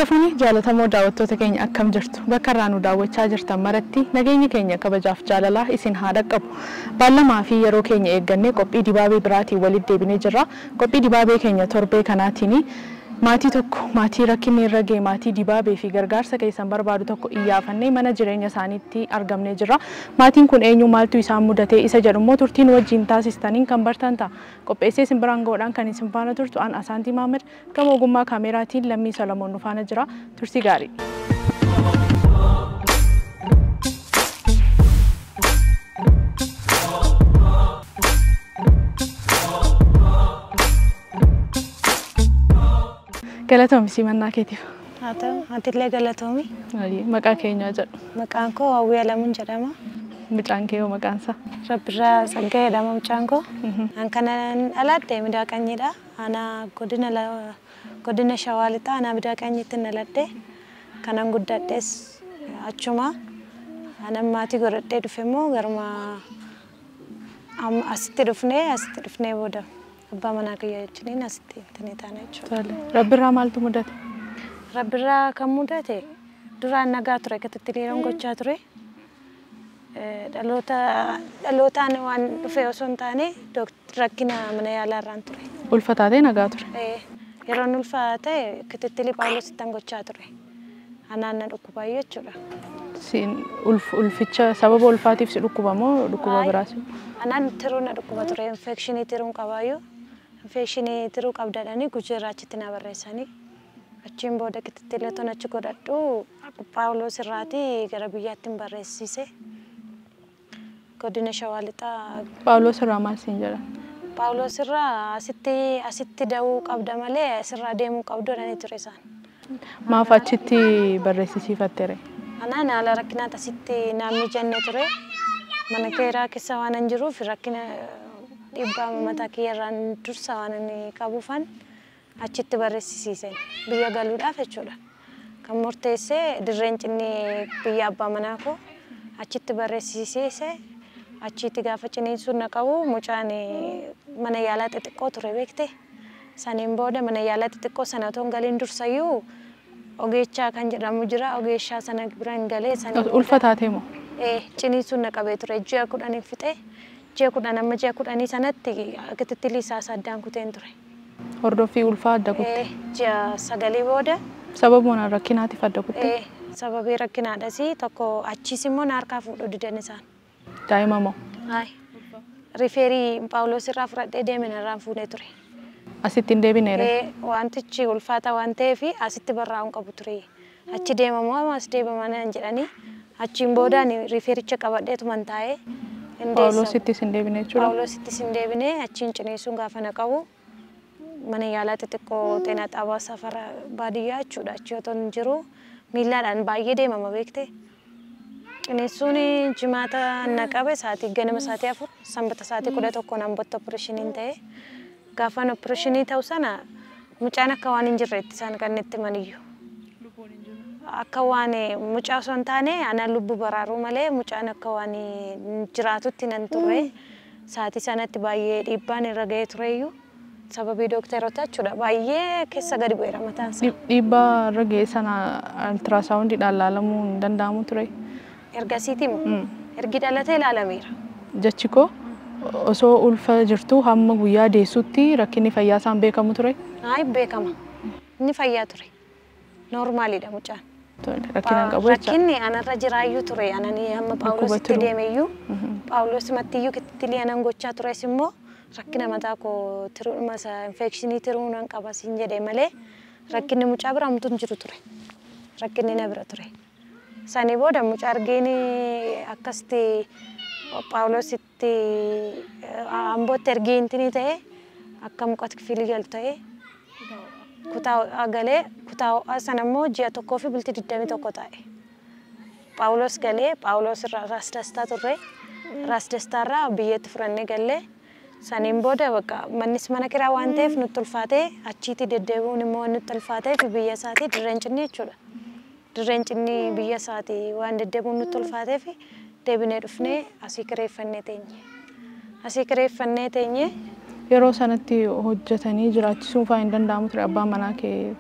Harka fuuni jaalatamoo daawwattoota keenya akkam jirtu bakka irraa nu daawwachaa jirtan maratti nageenya keenya kabajaaf jaalalaa isin haa dhaqqabu. Baalamaa fi yeroo keenya eeggannee qophii dibaabee biraatiin walitti deebinee jirra. Qophii dibaabee keenya torbee kanaatiin maatii tokko maatii rakkinni irra ga'e maatii dibaabee fi gargaarsa keessan barbaadu tokko iyyaafannee mana jireenya isaaniitti argamnee jirra. Maatiin kun eenyu maaltu isaan mudatee isa jedhummoo turtiin wajjin taasistaniin kan bartan ta'a. Qopheessee isin biraan ga'uudhaan kan isin faana turtu an Asaantii Maammed gama ogummaa kaameraatiin Lammii Salamoon nu faana jira. Turtii gaarii. Galatoomii simannaa keetiif. Haa ta'u, atiillee galatoomii. Maqaa keenyaa jedhu. Maqaan koo Hawwii Alamuun jedhama. Mucaan kee hoo maqaan isaa? Rabbirraa Tsaggaa jedhama mucaan koo. An kanan dhaladhe Midaaqanyiidha. Ana godina Shawaa Lixaa ana Midaaqanyiitti dhaladhe. Kanan guddadhes achuma. Anan maatii godhadhee dhufe immoo garuma asitti dhufnee booda. Abbaa manaa kiyya jechuun asitti tanii taana jechuudha. Rabbirraa maaltu mudate? Rabbirraa kan mudate duraan nagaa ture kittileeroon gochaa ture. Dhalootaan waan dhufe osoo hin taane rakkina mana yaalaa irraan ture. Ulfaatee nagaa ture? Yeroon ulfaate kittilii Phaawulosittan gochaa ture. Anaan na dhukkubaayyuu jechuudha. Ulficha sababa ulfaatiif si dhukkuba moo dhukkuba biraas? Anaan tiruu na dhukkuba ture. Infekshinii tiruun qabaayyuu. Infekshinii tiruu qabdadhanii gujirraa achitti na barreessanii. Achiin booda kittileetoon achi godhadhu Phaawulos irraatii gara biyyaatti hin barreessise. Godina Shawaa Lixaa. Phaawulos irraa maal siin jedhan? Phaawulos irraa asitti da'uu qabda malee asirraa deemuu qabdu jedhanii ture isaan. Maaf achitti barreessisiifattere? Anaan haala rakkinaati asitti naannoo jennee ture. Mana keeraa keessa waan hin jiruuf rakkina dhiibbaa mataa kiyyarraan dursa waan inni qabuufan achitti barreessisiisen biyya galuudhaaf jechuudha. Kan murteessee dirreen cinnii biyya abbaa manaa koo achitti barreessisiise achitti gaafa ciniinsuun na qabu mucaan mana yaalaa xixiqqoo ture beekte. Saniin booda mana yaalaa xixiqqoo sana otoo hin galiin dursayyuu ogeechaa kan jedhamu jira. Ogeessaa sana biraan galee saniin ulfaatee moo? Ciniinsuun na qabee ture ji'a 10 fixe. Ji'a 10 amma ji'a 10 sanatti kittilii isaa addaan kuteen ture. Hordoffii ulfaa adda kutte? Ji'a 9 booda. Sababuma rakkinaatiif adda kutte? Sababii rakkinaadhas tokko achiis immoo na harkaa fuudhu didan isaan. Daa'ima moo? Rifeerii Phaawulos irraa fudhadhee deeme narraan fuudhee ture. Asitti hin deebineere? Wantichi ulfaata waan ta'eef asitti barraa'uun qabu ture. Achi deemamoo as deemaman jedhanii achiin boodaan rifeericha qabadheetuman taa'ee. Phaawulosittis hin deebine jechuudha? Phaawulosittis hin deebine achiin ciniinsuun gaafa na qabu mana yaalaa xixiqqoo xeenaa xaabaa safara baadiyyaa jechuudha. Achi otoo hin jiru miillaadhaan baay'ee deemama beekte. Ciniinsuun jimaata na qabe ganama sa'aatii 4 sanbata sa'aatii 11 naan botta opereeshiniin ta'e. Gaafaan opereeshinii ta'u sana mucaan akka waan hin jirreetti isaan kan itti maniyyuu. Akka waan mucaa osoo hin taane ana lubbuu baraaruu malee mucaan akka waan jiraatutti nan turre. Sa'aatii sanatti baay'ee dhiibbaan irra ga'ee tureyyuu sababii dookteroota jechuudha. Baay'ee keessa gadi bu'eera mataan isaa. Dhiibbaa irra ga'ee sana altiraasaawundiidhaan ilaalamuu hin danda'amu ture? Ergasiiti moo? Ergi dhalatee ilaalameera. Jechi koo osoo ulfa jirtu hamma guyyaa deessutti rakkinni fayyaa isaan beekamu ture? Beekama. Inni fayyaa ture. Noormaaliidha mucaan. Rakkinaan qabu jecha? Rakkinni anarra jiraayyuu ture. Ananii hamma Phaawulositti deemeyyuu. Phaawulosimattiyyuu kittilii anan gochaa tures immoo rakkina mataa koo tiruudhuma infekshinii tiruu nan qaba siin jedhee malee rakkinni mucaa bira hamtuu hin jiru ture. Rakkinni na bira ture. Sanii booda mucaa argeen akkasitti Phaawulositti Ambootti ergee intini ta'e akka muqatti kifilii galu ta'e kutaa galee kutaa sana immoo ji'a 1 fi bultii 21 ta'e. Phaawulos galee Phaawulos irraa Raas Dastaa turre. Raas Dastaarraa biyyatti furannee galee saniin booda mannis mana kiraa waan ta'eef nutti ulfaatee achiitti deddeebi'uun immoo nutti ulfaateef biyya isaatii dirreen cinnii jechuudha. Dirreen cinnii biyya isaatii waan deddeebi'uun nutti ulfaateef deebinee dhufnee asii kireeffannee teenye. Asii kireeffannee teenye. Yeroo sanatti hojjetanii jiraachisuun fa'aa hin danda'amu ture abbaan manaa kee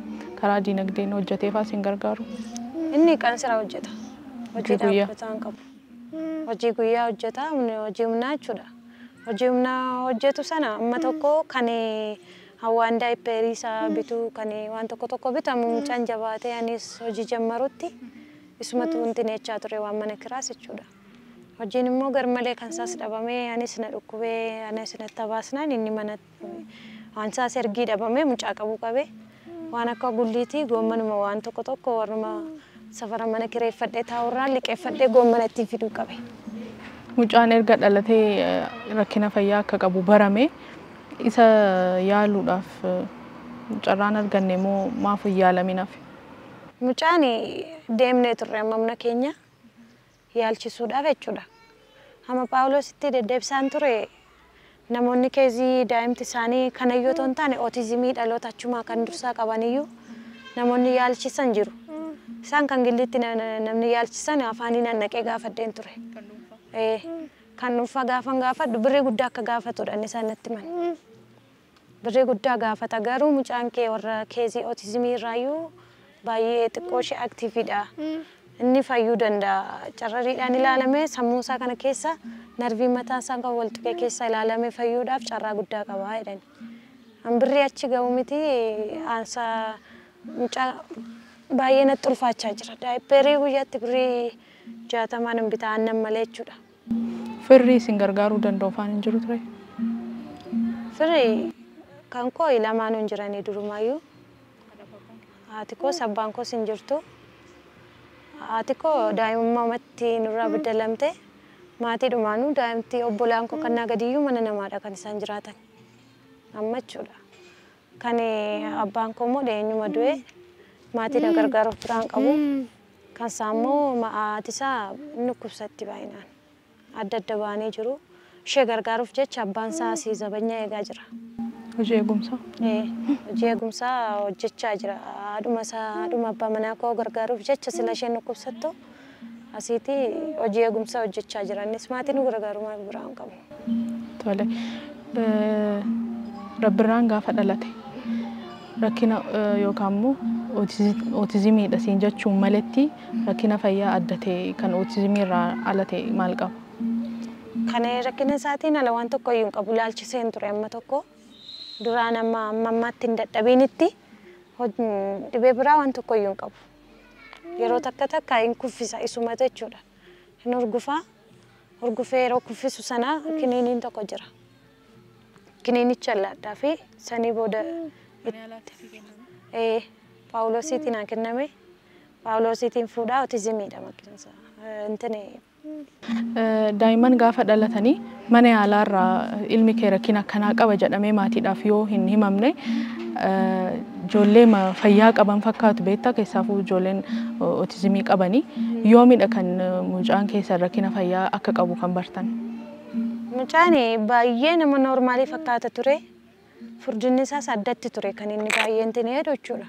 karaa dinagdeen hojjetee faasin gargaaru. Inni kan sira hojjeta. Hojii dhaabbataan qabu. Hojii guyyaa hojjeta, hojii humnaa jechuudha. Hojii humnaa hojjetu sana amma tokko kan hawaan daayippeerii isaa bitu kan waan tokko bitamu mucaan jabaatee anis hojii jammarutti isumatu wanti neechaa ture waan mana kiraas jechuudha. Hojiin immoo garmalee kan isaas dhabamee anis na dhukkubee anis na tabaasnaan inni mana waan isaas ergii dhabamee mucaa qabu qabee waan akka gulliitii goommanuma waan tokko warruma safara mana kireeffadhee taa'urraa liqeeffadhee goommana ittiin fiduu qabe. Mucaan erga dhalatee rakkina fayyaa akka qabu barame isa yaaluudhaaf carraan arganne moo maaf yaalaminaaf? Mucaan deemnee turre amma keenya yaalchisuudhaaf jechuudha. Amma Paawuloositti deddeebisaan ture namoonni keezii daa'imti isaanii kanayyoo ta'an taane ootizimii dhaloota achumaa kan dursaa qabaniyyuu namoonni yaalchisan jiru. Isaan kan gillitti namni yaalchisan afaaniin annaqee gaafadheen ture. Kan dhuunfaa gaafadhu birrii guddaa akka gaafatudha inni isaan natti himan. Birrii guddaa gaafata garuu mucaan kee warra keezii ootizimii irraayyuu baay'ee xiqqoo ishee aktiiviidha. Inni fayyuu danda'a. Carrariidhaan ilaalamee sammuu isaa kana keessa narvii mataa isaa kan wal tuqee keessa ilaalamee fayyuudhaaf carraa guddaa qaba jedhani. An birrii achi ga'u miti aansaa mucaa baay'ee natti ulfaachaa jira. Daayippeerii guyyaatti birrii 60 hin bitaa aannan malee jechuudha. Firri isin gargaaruu danda'u afaan hin jiru ture? Firri kan koo lamaanuu hin jiranii durumaayyuu. Haati koo abbaan koos hin jirtu. Haati koo daa'imummaatti nurraa beddelamte. Maatii dhumaanuu daa'imti obbolaan koo kan gadiyyuu mana namaadha kan isaan jiraatan. Amma jechuudha. Kan abbaan koo immoo eenyuma du'e maatii na gargaaruuf biraan qabu. Kan isaa immoo haati isaa dhukkubsatti baay'inaan. Adda baanee jiru. Ishee gargaaruuf jecha abbaan isaa asii zabanya eegaa jira. Hojii eegumsaa? Hojii eegumsaa hojjechaa jira. Haadhuma abbaa manaa koo gargaaruuf jecha sila isheen dhukkubsattu asiiti hojii eegumsaa hojjechaa jira. Innis maatii nu gargaaruu biraan qabu. Tole. Rabbirraan gaafa dhalate rakkina yookaan immoo ootizimiidha siin jechuun maletti rakkina fayyaa adda ta'e kan ootizimii irraa ala ta'e maal qaba? Kan rakkina isaatiin ala waan tokko iyyuu hin qabu laalchiseen ture amma tokko. Duraan ammaatti hin dadhabiinitti dhibee biraa waan tokko iyyuu hin qabu. Yeroo takka hin kuffisa isumatu jechuudha. Hin urgufee yeroo kuffisu sana kiniiniin tokko jira. Kiniinicha laadhaa fi sanii booda Paawuloosiitiin haa kenname. Paawuloosiitiin fuudhaa ootizimiidha maqinsa. Daa'imman gaafa dhalatanii mana yaalaarraa ilmi kee rakkina akkanaa qaba jedhamee maatiidhaaf yoo hin himamne ijoollee fayyaa qaban fakkaatu beektaa keessaafuu ijoolleen ootizimii qabanii yoomidha kan mucaan keessa rakkina fayyaa akka qabu kan bartan? Mucaan baay'ee nama noormaalii fakkaata ture. Furdinni isaas addatti ture kan inni baay'een tinee jechuudha.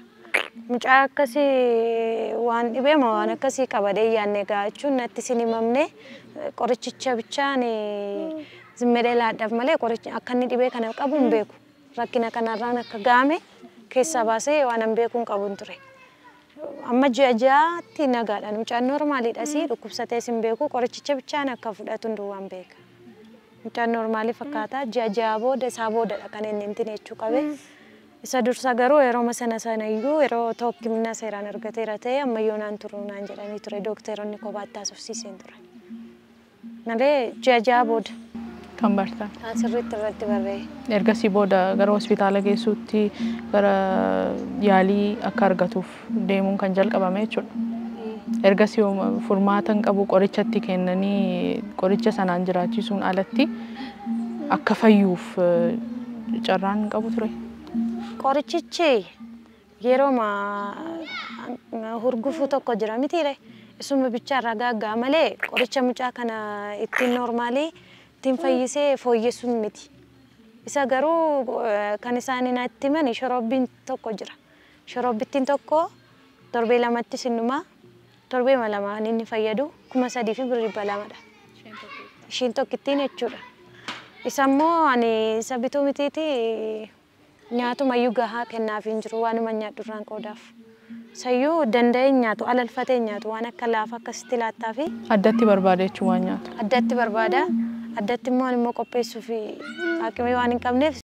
Mucaa akkasii waan dhibeema waan akkasii qabadee yaadne jechuun natti sin himamne qorichicha bichaan zimmedee laadhaaf malee qorichi akka inni dhibee kana qabu hin beeku. Rakkina kanarraan akka gaame keessaa baasee waan hin beeku hin qabu ture. Amma ji'a nagaadhaan mucaan noormaaliidha si dhukkubsatees hin beeku qorichicha bichaan akka fudhatu hunduu waan beeka. Mucaan noormaalii fakkaata ji'a booda isaa boodadha kan inni jechuu qabe. Isa dursa garuu yeroo sana iyyuu yeroo tokkummaa seeraan argateera ta'e ammayyoonaan turuu naan jedhanii ture dookteeronni kophaatti haasofsiiseen ture. Malee ji'a booda. Kan bartan? Asirratti irratti barree. Ergasii booda gara hospitaala geessuutti gara yaalii akka argatuuf deemuun kan jalqabame jechuudha. Ergasii furmaatan qabu qorichatti kennanii qoricha sanaan jiraachisuun alatti akka fayyuuf carraan qabu ture. Qorichichi yeroo hurgufuu tokko jira mitiire isuma bicharraa gaaggaa malee qoricha mucaa kana ittiin noormaalii ittiin fayyisee fooyyessuun miti. Isa garuu kan isaan natti himan shorobbiin tokko jira. Shorobbittiin tokko torbee lamatti sinnumaa torbee lamaan inni fayyadu 3,000 fi birrii 200dha. Ishiin tokkittiin jechuudha. Isa immoo ani isa bituu mitiiti nyaatuma iyyuu gahaa kennaaf hin jiru waanuma nyaadhu irraan qoodaaf. Sayyuu danda'ee nyaatu alalfatee nyaatu waan akka laafa akkasitti laattaa fi addatti barbaada jechuun waan nyaatu. addatti barbaada. Addatti immoo qopheessuu fi haqimee waan hin qabneef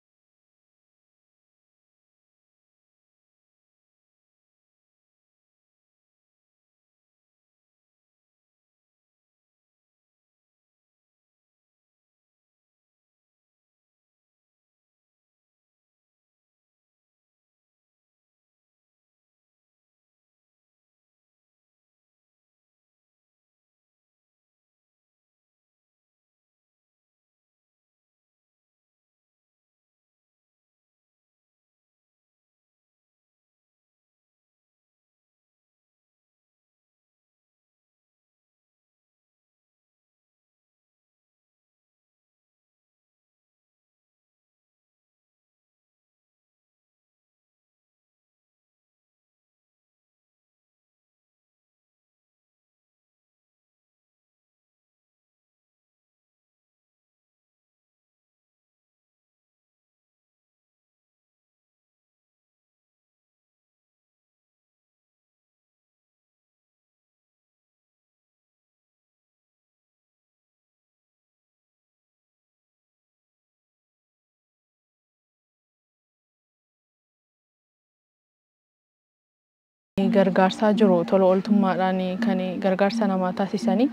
gargaarsaa jiru tola ooltummaadhaan kan gargaarsa namaa taasisanii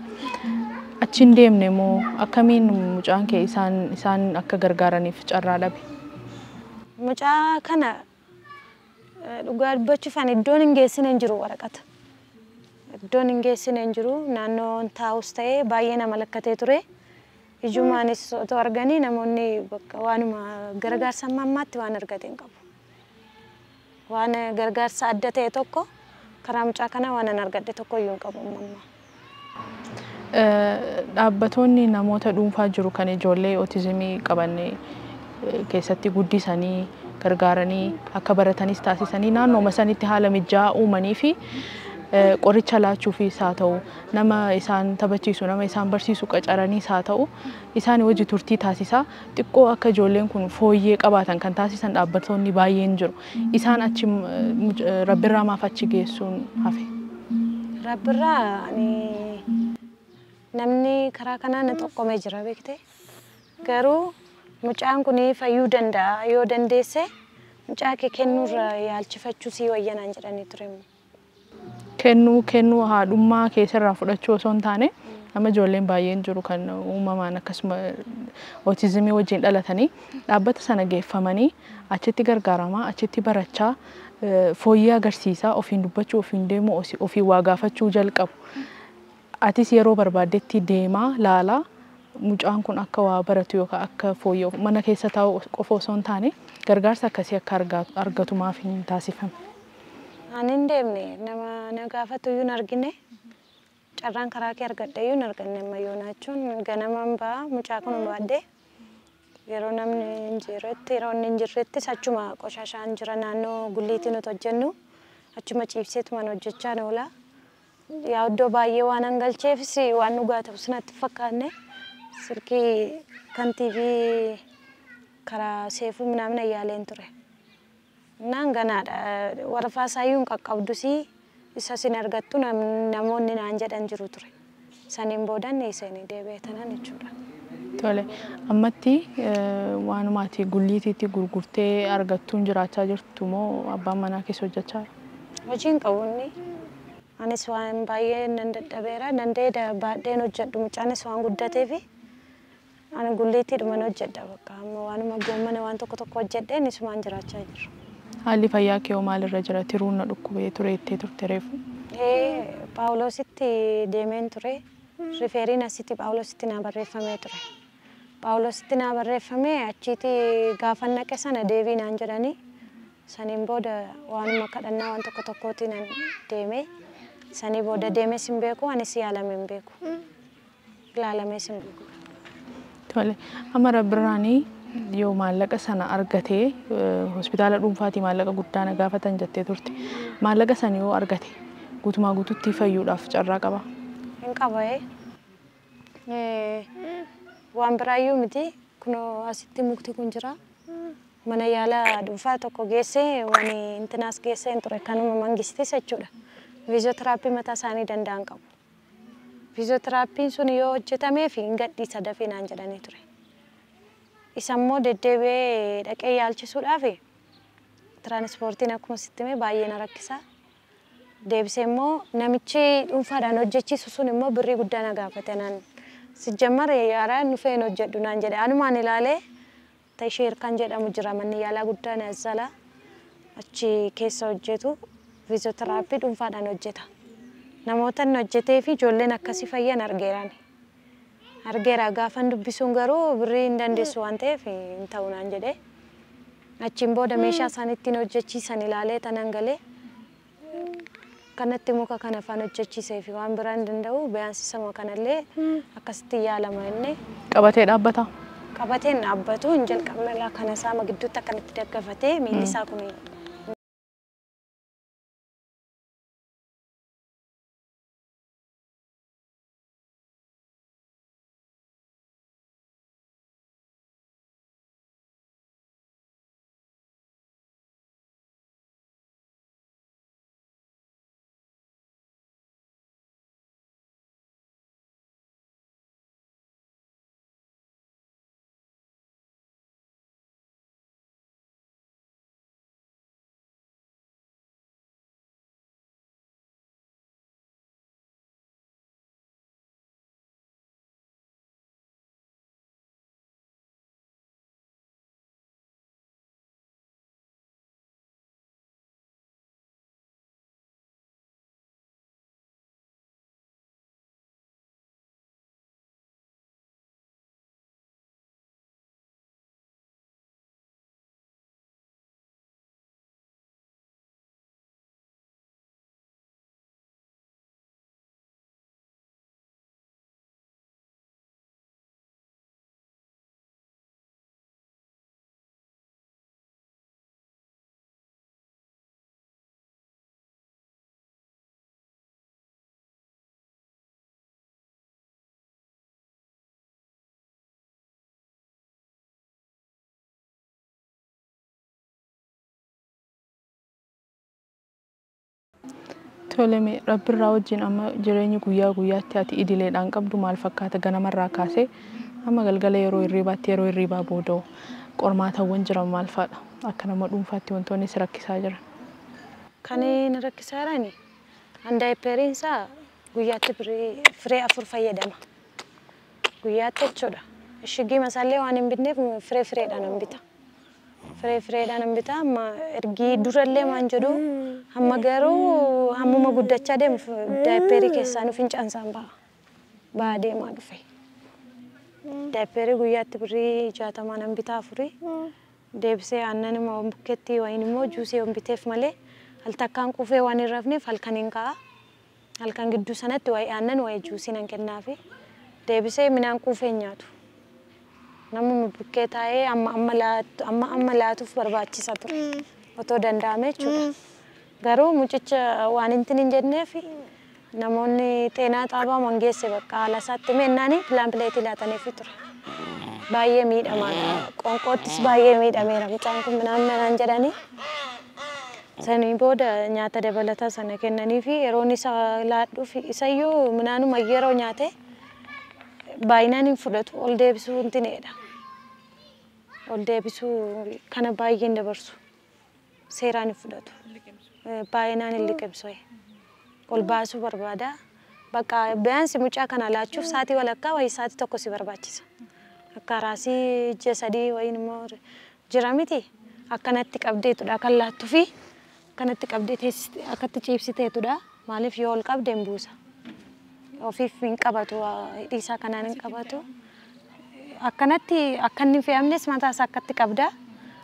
achiin deemne moo akkamiin mucaan kee isaan akka gargaaraniif carraa dhabe? Mucaa kana dhugaa dubbachuufan iddoon hin geessine hin jiru waraqata. Iddoon hin geessine hin jiru naannoon taa'us ta'ee baay'ee nama lakkatee ture. Ijumaanis otoo arganii namoonni waanuma gargaarsa ammaatti waan argate hin qabu. Waan gargaarsa adda ta'e tokko karaa mucaa kana waan argadde tokko iyyuu hin qabu amma. Dhaabbattoonni namoota dhuunfaa jiru kan ijoollee ootizimii qaban keessatti guddisanii gargaaranii akka baratanis taasisanii naannoo sanitti haala mijaa'aa uumanii fi qoricha laachuufis haa ta'u nama isaan taphachiisu nama isaan barsiisu qacaraniis haa ta'u isaan hojii turtii taasisaa xiqqoo akka ijoolleen kun fooyyee qabaatan kan taasisan dhaabbattoonni baay'een jiru. Isaan achi rabbirraa maaf achi geessuun hafe? Rabbirraa namni karaa kanaan tokkomee jira beekte. Garuu mucaan kun fayyuu danda'a yoo dandeesse mucaa kee kennuurra yaalchifachuu sii wayyanaan jedhanii ture. Kennuu haadhummaa keessarraa fudhachuu osoo hin taane nama ijoolleen baay'een jiru kan uumamaan akkasuma ootizimii wajjin dhalatanii dhaabbata sana geeffamanii achitti gargaaramaa achitti barachaa fooyyee agarsiisaa ofiin dubbachuu ofiin deemuu ofiin waa gaafachuu jalqabu. Atis yeroo barbaaddetti deemaa laalaa mucaan kun akka waa baratu yookaan akka fooyyee mana keessa taa'u qofa osoo hin taane gargaarsa akkasii akka argatu maaf hin taasifamne? Ani hin deemne nama na gaafatu iyyuu hin argine carraan karaa kee argadhe iyyuu hin arganne ammayyoo naachuun ganamaan ba'a mucaa kun baadhee yeroo namni hin jirretti yeroo inni hin jirrettis achuma qoshashaan jira naannoo gulliitiin nuti hojjennu achuma ciibseetumaan hojjechaa oola. Yaa iddoo baay'ee waan hangalcheefis waan dhugaa ta'u sanatti fakkaanne silkii kan tiivii karaa seefuu minamna yaaleen ture. Naan ganaadha warafaa saayyuun qaqqabdusi isa sin argattu namoonni naan jedhan jiru ture. Saniin boodan isanii deebi'etanan jechuudha. Tole ammatti waanumaati gulliitiitti gurgurtee argattuun jiraachaa jirtu moo abbaan manaa keessa hojjechaa? Hojiin qabuunni anis waan baay'ee nan dadhabeera danda'ee baadheen hojjedhu mucaanis waan guddateefi ani gulliitiidhuman hojjedha bakka amma waanuma goommana waan tokko hojjedheen isumaan jiraachaa jiru. Haalli fayyaa kee maalirra jira? Tiruun na dhukkubee ture ittee turte reefu? Paawuloositti deemeen ture. Rifeeriin asitti Paawuloositti naa barreeffamee ture. Paawuloositti naa barreeffamee achitti gaafa naqe sana deebii naan jedhanii saniin booda waanuma kadhannaa waan tokkootiin deemee sanii booda deemees hin beeku anis yaalamee hin beeku. Ilaalamees hin beeku. Tole amma rabbiraanii yoo maallaqa sana argatee hospitaala dhuunfaatii maallaqa guddaa na gaafatan jettee turte. Maallaqa sana yoo argate guutumaa guutuutti fayyuudhaaf carraa qaba? Hin qaba. Waan biraayyuu miti kunoo asitti mukti kun jira. mana yaala dhuunfaa tokko geessee wani intinas geessee hin ture kanuma mangistis jechuudha. Fiiziyootiraappii mataa isaanii danda'an qabu. Fiiziyootiraappii sun yoo hojjetamee fi hin gadhiisa dafee naan jedhanii ture. Isa immoo deddeebi'ee dhaqee yaalchisuudhaaf tiraanispoortiin akkuma sitti himee baay'ee na rakkisa. Deebisee immoo namichi dhuunfaadhaan hojjechiisu sun immoo birrii guddaa na gaafate naan sijjammar yaaraa nufee hin hojjedhu naan jedhe anumaan ilaalee Taisheer kan jedhamu jira manni yaalaa guddaa Nazzala achi keessa hojjetu fiiziyootiraappii dhuunfaadhaan hojjeta. Namoota inni hojjetee fi ijoolleen akkasii fayyan argeera gaafan dubbisuun garuu birrii hin dandeessu waan ta'eef hin ta'u naan jedhe. Achiin booda meeshaa isaan ittiin hojjechiisan ilaalee tanan galee kanatti muka kana afaan hojjechiisee fi waan biraa hin danda'u beeyansisama kanallee akkasitti yaalama inni. Qabatee dhaabbata. Qabateen dhaabbatu hin jalqabne kana saama gidduutti akkanatti daggafatee miilli isaa kun Toleme rabbirraa wajjin amma jireenyi guyyaa guyyaatti ati idileedhaan qabdu maal fakkaata ganamarraa kaasee amma galgala yeroo hirriibaa booda'u qormaatawwan jiran maal fa'aadha akka nama dhuunfaatti wantoonni si rakkisaa jiran. Kan inni rakkisaa jirani daayiperiinsaa guyyaatti firee 4 fayyadama. Guyyaatti jechuudha. Ishigii masaallee waan hin bitneef fireedhaan hin bita. Fireedhaan hin bita amma ergi durallee maan jedhu amma garuu hammuma guddachaa deemu daayiperii keessaa nu fincaansaan ba'a deemaa dhufe. Daayiperii guyyaatti birrii 60 nan bitaa 4 deebisee aannan immoo bukkeetti wayin immoo juusii hin biteef malee al takkaan quufee waan hin rafneef halkan hin ka'a. Halkan gidduu sanatti wayi aannan wayi juusii nan kennaafi deebisee midhaan quufee nyaatu. Namni bukkee taa'ee amma laatuuf barbaachisa ture. Otoo danda'ame jechuudha. Garuu mucicha waan hin jenneef namoonni xeenaa xaabaa mangeesse bakka haala isaatti mennaani pilaanpileetii laataniif ture. Baay'ee miidhamaadha. Qoonqoottis baay'ee miidhameera. Mucaan kun midhaan jedhanii. Sanii booda nyaata dabalataa sana kennanii fi yeroon isa laadhuuf isayyuu midhaanuma yeroo nyaate baay'inaan hin fudhatu. Ol deebisuu hintineedha. Ol deebisuu kana baay'een dabarsu. Seeraan hin fudhatu. Baay'inaan hin liqimsu. Ol baasuu barbaada. Bakka beeyansi mucaa kana laachuuf saatii walakkaa wayi saatii tokko si barbaachisa. Akka raasii 6 wayin immoo jira miti. Akkanatti qabdeetudha kan laattuu fi akkanatti qabdee akkatti ciibsiteetudha. Maaliif yoo ol qabde hin buusa. Ofiif hin qabatu dhiisaa kanaan hin qabatu. Akkanatti akka inni fe'amnes mataa isaa akkatti qabda.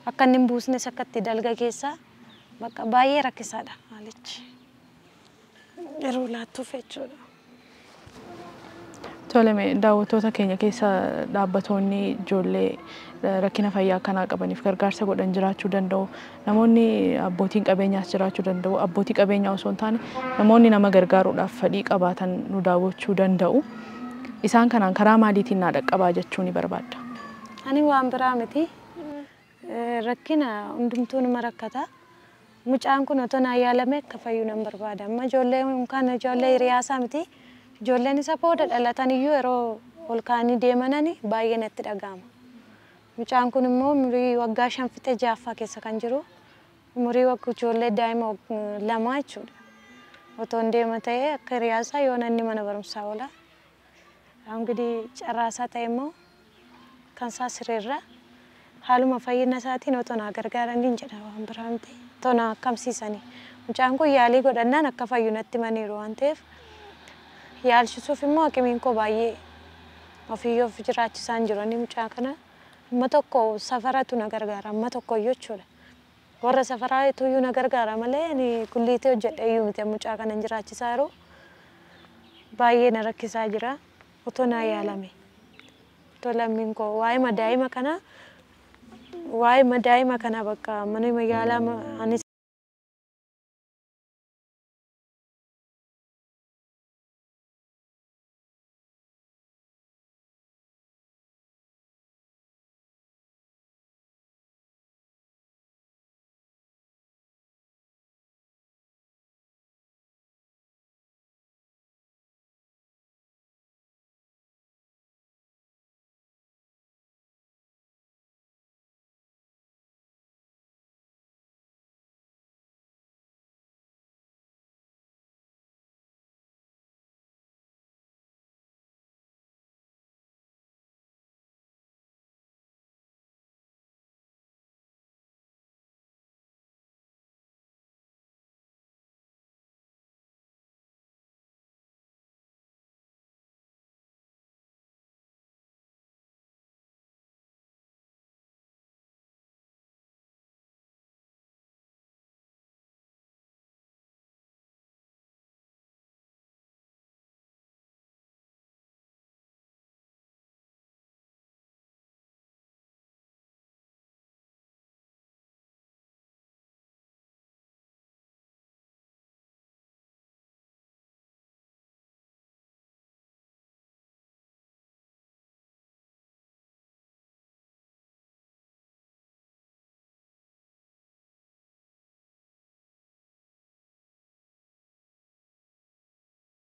Akka inni hin buusnes akkatti dalga keessa. Bakka baay'ee rakkisaadha maalichi. Yeroo laattuuf jechuudha. Toleme daawwattoota keenya keessa dhaabbatoonni ijoollee rakkina fayyaa kanaa qabaniif gargaarsa godhan jiraachuu danda'u. Namoonni abbootiin qabeenyaas jiraachuu danda'u. Abbootii qabeenyaa osoo hin taane namoonni nama gargaaruudhaaf fedhii qabaatan nu daawwachuu danda'u. Isaan kanaan karaa maaliitiin naa dhaqqabaa jechuu ni barbaadda? Ani waan biraa miti. rakkina hundumtuun marakkata. Mucaan kun otoo naa yaalame akka fayyu nan barbaada. Amma ijoolleen kan ijoollee hiriyaasaa miti. Ijoolleen isa booda dhalatan iyyuu yeroo ol kaanii deemanani baay'ee natti dhaga'ama. Mucaan kun immoo umurii waggaa 5 fixee 6ffaa keessa kan jiru. Umurii waggaa ijoollee daa'ima 2 jechuudha. Otoo hin deema ta'ee akka hiriyaasaa yoo nanni mana barumsaa oola. Angidi carraasaa ta'e immoo kan isaa sirriirra haaluma fayyina isaatiin otoo naa gargaaranii jedha waan biraa miti. Otoo naa akkamsiisanii. Mucaan kun yaalii godhannaan akka fayyu natti himaniiru waan ta'eef yaalchisuuf immoo hakimiin koo baay'ee ofiyyoof jiraachisaa hin jirani mucaa kana. Amma tokko safaratu na gargaara amma tokko jechuudha. Warra safaraa tuyyuu na gargaara malee ani kulliitee hojjedhee iyyuu miti mucaa kana jiraachisaa jiru. Baay'ee na rakkisaa jira. Otoo naa yaalame. Otoo lammiin koo waa'ee madaa'ima kana bakka mana yaalaa anis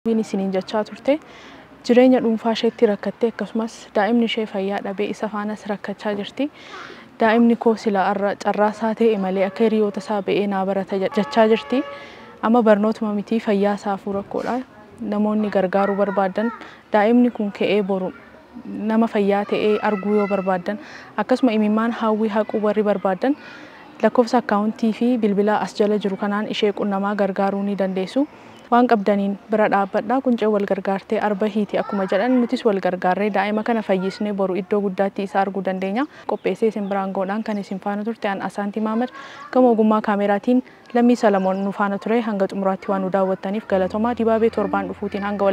Bini isiniin jechaa turte jireenya dhuunfaa isheetti rakkattee akkasumas daa'imni ishee fayyaa dhabee isa faanas rakkachaa jirti. Daa'imni koo silaa irra carraasaa ta'e malee akka hiriyoota isaa ba'ee naa barata jechaa jirti. Amma barnootuma miti fayyaa isaa afur rakkoodha. Namoonni gargaaruu barbaadan daa'imni kun ka'ee boru nama fayyaa ta'ee arguu yoo barbaadan akkasuma imimmaan hawwii haquu warri barbaadan lakkoofsa akkaawuntii fi bilbilaa as jala jiru kanaan ishee qunnamaa gargaaruu ni dandeessu. Waan qabdaniin bira dhaabbadhaa quncee wal gargaartee arba hiiti akkuma jedhan nutis wal gargaarree daa'ima kana fayyisnee boru iddoo guddaatti isa arguu dandeenya. Qopheessee isin biraan goodhaan kan isin faana turte an Asaantii Maamad gama ogummaa kaameraatiin Lammii Salamoon nu faana ture hanga xumuraatti waan nu daawwattaniif galatooma. Dibaabee torbaan dhufuutiin hanga